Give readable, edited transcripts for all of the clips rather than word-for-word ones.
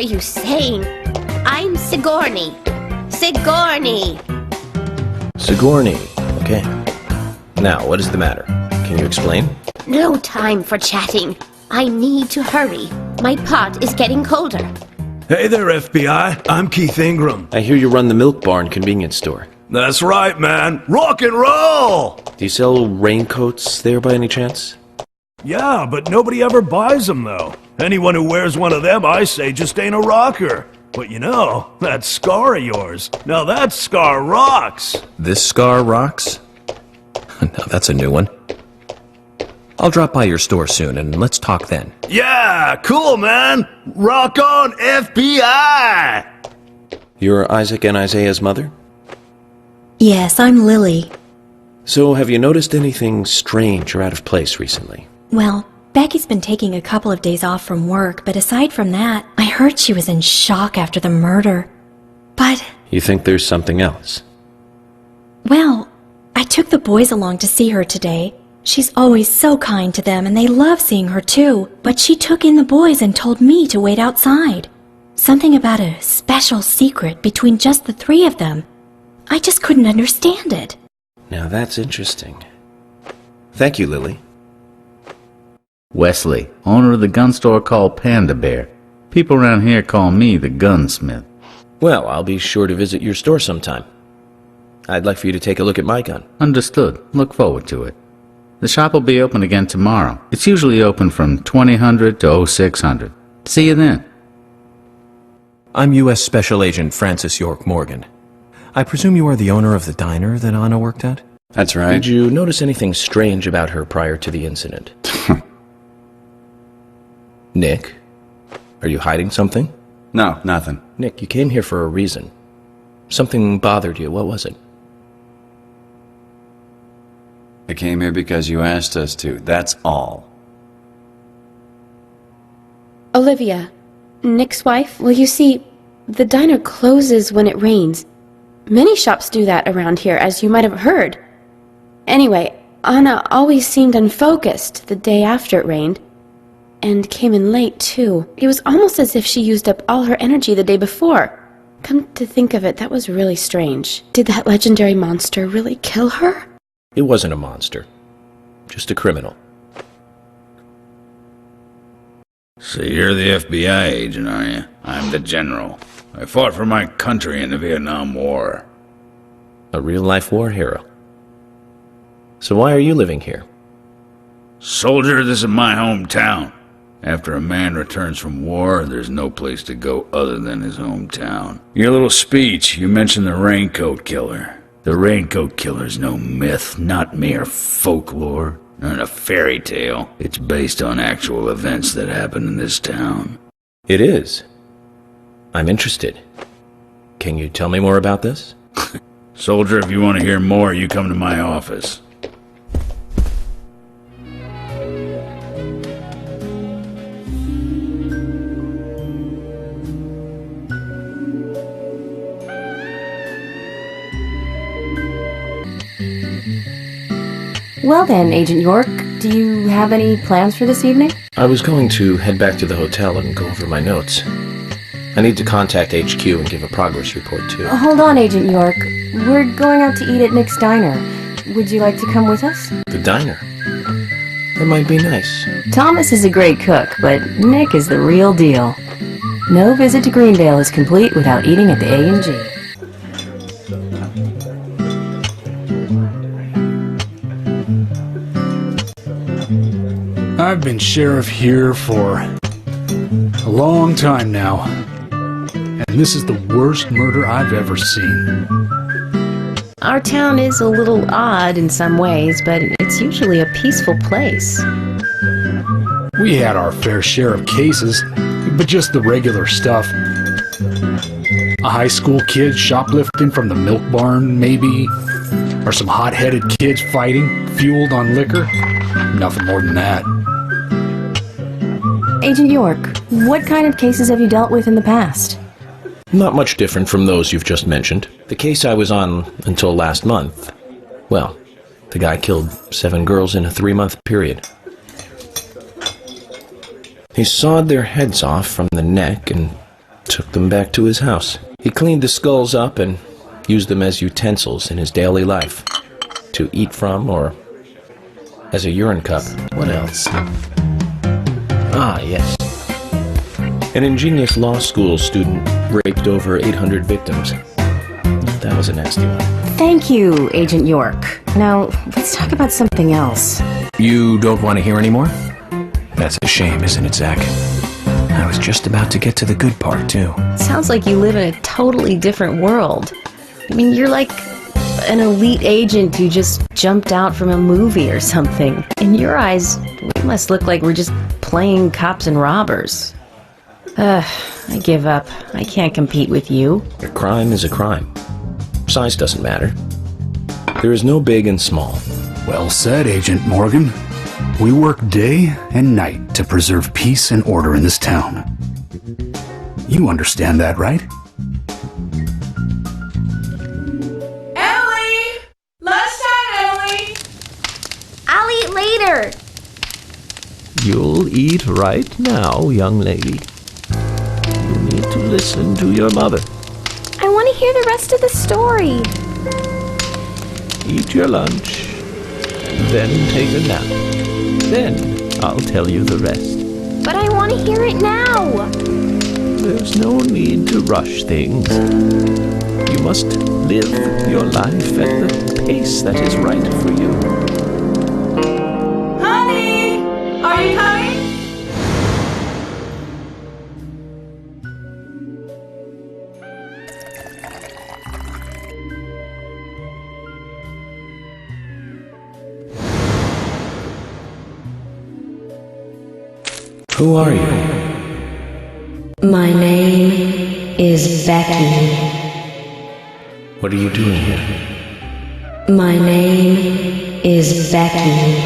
are you saying? I'm Sigourney. Sigourney! Sigourney, okay. Now, what is the matter? Can you explain? No time for chatting. I need to hurry. My pot is getting colder. Hey there, FBI. I'm Keith Ingram. I hear you run the Milk Barn convenience store. That's right, man. Rock and roll! Do you sell raincoats there by any chance? Yeah, but nobody ever buys them, though. Anyone who wears one of them, I say, just ain't a rocker. But you know, that scar of yours, now that scar rocks. This scar rocks? Now that's a new one. I'll drop by your store soon, and let's talk then. Yeah, cool, man. Rock on, FBI! You're Isaac and Isaiah's mother? Yes, I'm Lily. So, have you noticed anything strange or out of place recently? Well, Becky's been taking a couple of days off from work, but aside from that, I heard she was in shock after the murder. But... You think there's something else? Well, I took the boys along to see her today. She's always so kind to them, and they love seeing her too. But she took in the boys and told me to wait outside. Something about a special secret between just the three of them. I just couldn't understand it. Now that's interesting. Thank you, Lily. Wesley, owner of the gun store called Panda Bear. People around here call me the gunsmith. Well, I'll be sure to visit your store sometime. I'd like for you to take a look at my gun. Understood. Look forward to it. The shop will be open again tomorrow. It's usually open from 2000 to 0600. See you then. I'm U.S. Special Agent Francis York Morgan. I presume you are the owner of the diner that Anna worked at? That's right. Did you notice anything strange about her prior to the incident? Nick, are you hiding something? No, nothing. Nick, you came here for a reason. Something bothered you. What was it? I came here because you asked us to. That's all. Olivia, Nick's wife, well, you see, the diner closes when it rains. Many shops do that around here, as you might have heard. Anyway, Anna always seemed unfocused the day after it rained. And came in late, too. It was almost as if she used up all her energy the day before. Come to think of it, that was really strange. Did that legendary monster really kill her? It wasn't a monster. Just a criminal. So you're the FBI agent, are you? I'm the general. I fought for my country in the Vietnam War. A real-life war hero. So why are you living here? Soldier, this is my hometown. After a man returns from war, there's no place to go other than his hometown. Your little speech, you mentioned the Raincoat Killer. The Raincoat Killer's no myth, not mere folklore, not a fairy tale. It's based on actual events that happened in this town. It is. I'm interested. Can you tell me more about this? Soldier, if you want to hear more, you come to my office. Well then, Agent York, do you have any plans for this evening? I was going to head back to the hotel and go over my notes. I need to contact HQ and give a progress report, too. Hold on, Agent York. We're going out to eat at Nick's Diner. Would you like to come with us? The diner? That might be nice. Thomas is a great cook, but Nick is the real deal. No visit to Greenvale is complete without eating at the A&G. I've been sheriff here for a long time now, and this is the worst murder I've ever seen. Our town is a little odd in some ways, but it's usually a peaceful place. We had our fair share of cases, but just the regular stuff. A high school kid shoplifting from the milk barn, maybe, or some hot-headed kids fighting, fueled on liquor. Nothing more than that. Agent York, what kind of cases have you dealt with in the past? Not much different from those you've just mentioned. The case I was on until last month. Well, the guy killed 7 girls in a 3-month period. He sawed their heads off from the neck and took them back to his house. He cleaned the skulls up and used them as utensils in his daily life. To eat from or as a urine cup. What else? Ah, yes. An ingenious law school student raped over 800 victims. That was a nasty one. Thank you, Agent York. Now, let's talk about something else. You don't want to hear anymore? That's a shame, isn't it, Zach? I was just about to get to the good part, too. Sounds like you live in a totally different world. I mean, you're like an elite agent who just jumped out from a movie or something. In your eyes, we must look like we're just playing cops and robbers. I give up. I can't compete with you. A crime is a crime. Size doesn't matter. There is no big and small. Well said, Agent Morgan. We work day and night to preserve peace and order in this town. You understand that, right? Ellie! Lunchtime, Ellie! I'll eat later. You'll eat right now, young lady. You need to listen to your mother. I want to hear the rest of the story. Eat your lunch, and then take a nap. Then I'll tell you the rest. But I want to hear it now. There's no need to rush things. You must live your life at the pace that is right for you. Honey! Are you coming? Who are you? My name is Becky. What are you doing here? My name is Becky.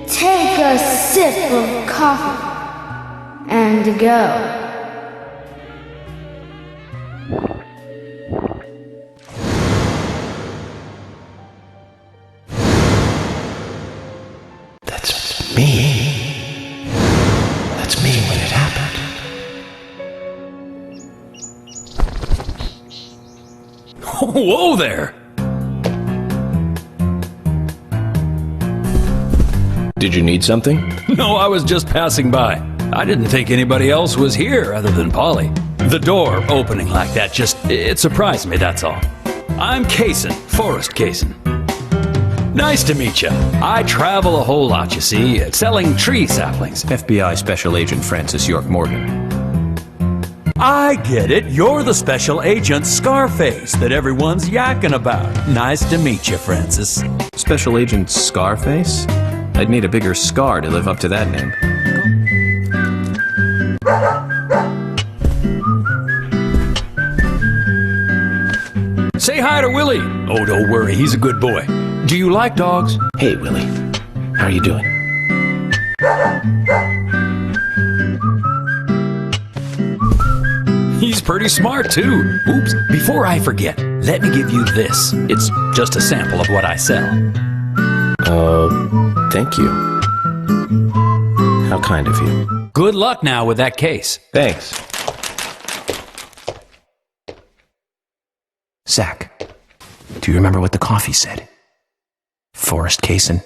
Take a sip of coffee and go. That's me. That's me when it happened. Whoa there! Did you need something? No, I was just passing by. I didn't think anybody else was here other than Polly. The door opening like that it surprised me, that's all. I'm Kaysen, Forrest Kaysen. Nice to meet you. I travel a whole lot, you see, selling tree saplings. FBI Special Agent Francis York Morgan. I get it. You're the special agent Scarface that everyone's yakking about. Nice to meet you, Francis. Special Agent Scarface? I'd need a bigger scar to live up to that name. Say hi to Willie. Oh, don't worry, he's a good boy. Do you like dogs? Hey, Willie. How are you doing? He's pretty smart, too. Oops, before I forget, let me give you this. It's just a sample of what I sell. Thank you. How kind of you. Good luck now with that case. Thanks. Zach, do you remember what the coffee said? Forrest Kaysen.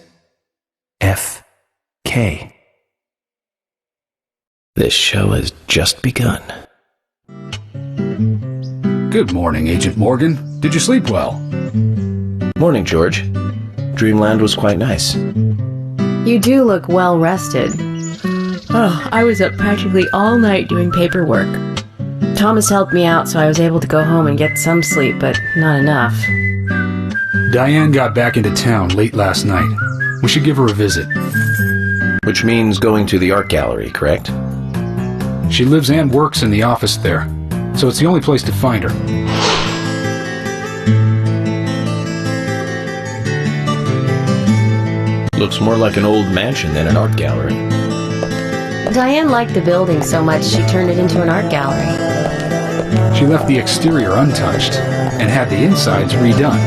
F.K. This show has just begun. Good morning, Agent Morgan. Did you sleep well? Morning, George. Dreamland was quite nice. You do look well rested. Oh, I was up practically all night doing paperwork. Thomas helped me out, so I was able to go home and get some sleep, but not enough. Diane got back into town late last night. We should give her a visit. Which means going to the art gallery, correct? She lives and works in the office there, so it's the only place to find her. Looks more like an old mansion than an art gallery. Diane liked the building so much she turned it into an art gallery. She left the exterior untouched and had the insides redone.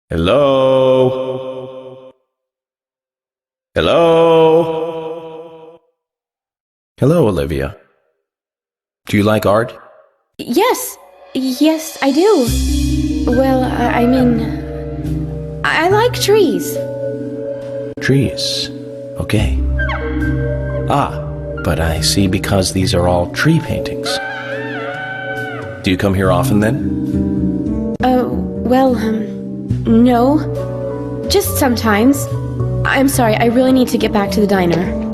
Hello? Hello? Hello, Olivia. Do you like art? Yes. Yes, I do. Well, I mean... I like trees. Trees. Okay. Ah, but I see because these are all tree paintings. Do you come here often then? No. Just sometimes. I'm sorry, I really need to get back to the diner.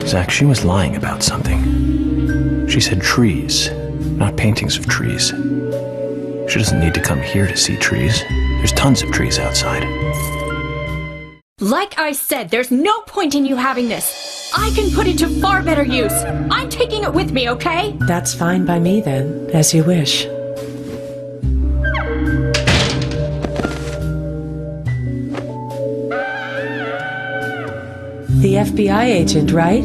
Zach, she was lying about something. She said trees, not paintings of trees. She doesn't need to come here to see trees. There's tons of trees outside. Like I said, there's no point in you having this. I can put it to far better use. I'm taking it with me, okay? That's fine by me then, as you wish. The FBI agent, right?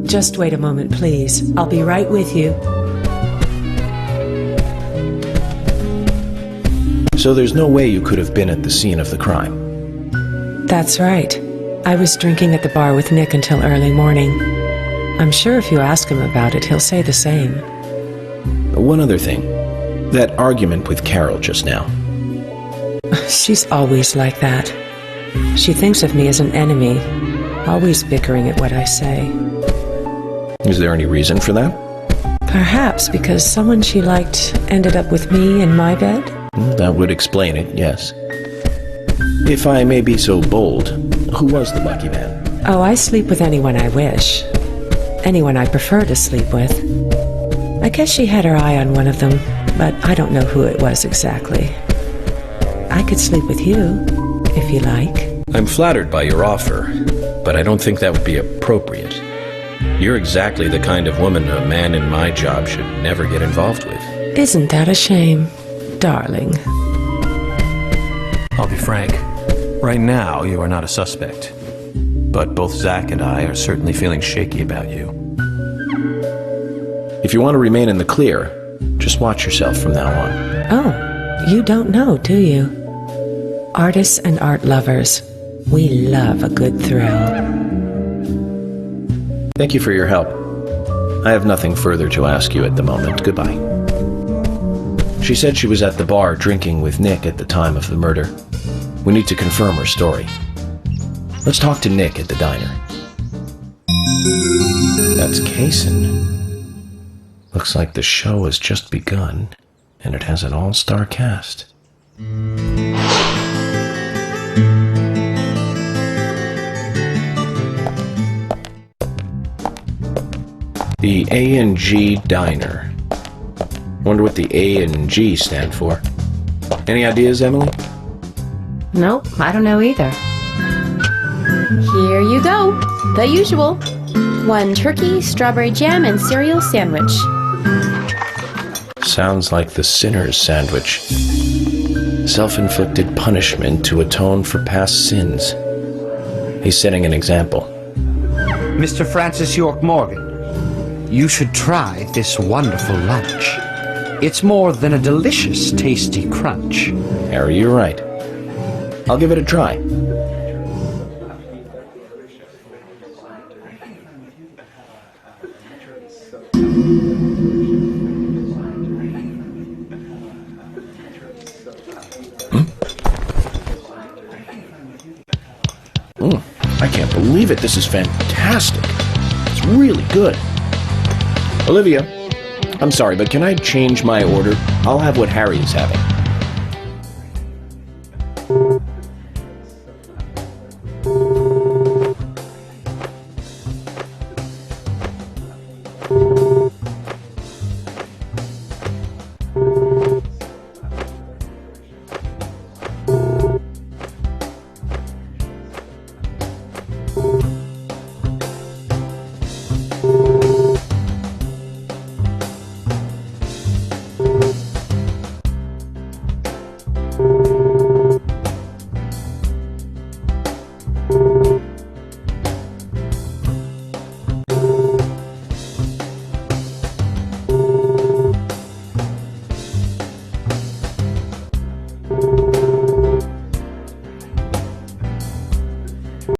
Just wait a moment, please. I'll be right with you. So there's no way you could have been at the scene of the crime. That's right. I was drinking at the bar with Nick until early morning. I'm sure if you ask him about it, he'll say the same. One other thing. That argument with Carol just now. She's always like that. She thinks of me as an enemy, always bickering at what I say. Is there any reason for that? Perhaps because someone she liked ended up with me in my bed? That would explain it, yes. If I may be so bold, who was the lucky man? Oh, I sleep with anyone I wish. Anyone I prefer to sleep with. I guess she had her eye on one of them, but I don't know who it was exactly. I could sleep with you, if you like. I'm flattered by your offer, but I don't think that would be appropriate. You're exactly the kind of woman a man in my job should never get involved with. Isn't that a shame, darling? I'll be frank. Right now, you are not a suspect. But both Zach and I are certainly feeling shaky about you. If you want to remain in the clear, just watch yourself from now on. Oh, you don't know, do you? Artists and art lovers, we love a good thrill. Thank you for your help. I have nothing further to ask you at the moment. Goodbye. She said she was at the bar drinking with Nick at the time of the murder. We need to confirm her story. Let's talk to Nick at the diner. That's Kaysen. Looks like the show has just begun, and it has an all-star cast. The A&G Diner. Wonder what the A and G stand for. Any ideas, Emily? Nope, I don't know either. Here you go. The usual. 1 turkey, strawberry jam, and cereal sandwich. Sounds like the sinner's sandwich. Self-inflicted punishment to atone for past sins. He's setting an example. Mr. Francis York Morgan, you should try this wonderful lunch. It's more than a delicious, tasty crunch. Harry, you're right. I'll give it a try. I can't believe it. This is fantastic. It's really good. Olivia, I'm sorry, but can I change my order? I'll have what Harry is having.